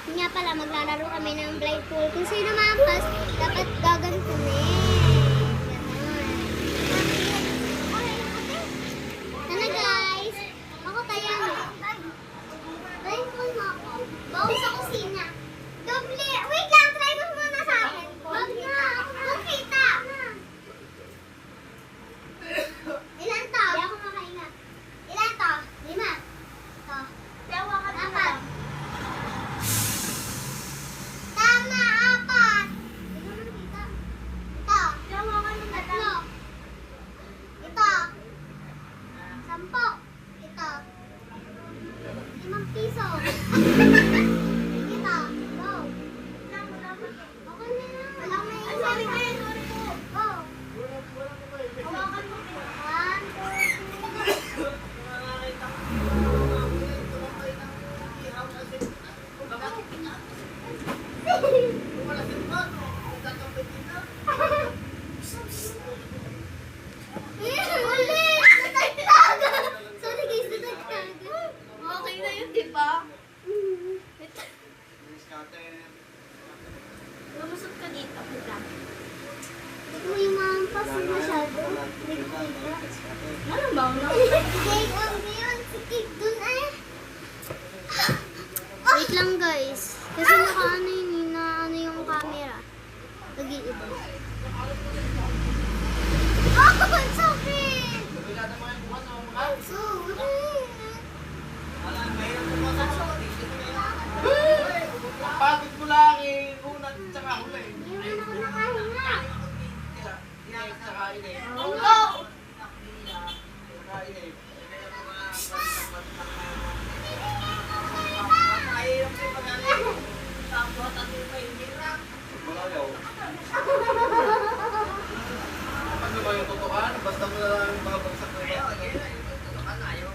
Yun nga pala, maglalaro kami ng blindfold. Kung sino mampas, dapat gagantunin. Sana guys, ako tayo. Blindfold mo ako. Bawas sa kusina. Doble. Wait lang, try mo muna sa akin. Wag na. Wag kita. Ilan to? Hindi ako makainga. Ilan to? 5. To. Dawa ka na. 4. Tama, 4. Hindi ko nakita. Ito. Dawa ka na. 3. Ito. 10. Ito. 5 piso. Ito. Go. Okay na yan. Walang may iwan. Sorry po. Go. Hawakan mo. 1, 2, 3. Sorry guys, natagtag. Okay na yun, di ba? Lumusot ka dito. Ito yung mampas masyado. Ano ba? Cake on ngayon. Si Cake dun eh. Wait lang guys. Kasi naka-ano yun, na-ano yung camera. Nag-iiba. Oh, ang sakit! Sorry. Pagod mo lang eh. Unat tsaka huli. Hindi mo na ako nakahinga. Tsaka ini. Go! Tsaka ini. Malayaw. Ano ba yung totohan? Basta mo na lang babagsak na yan. Ayaw,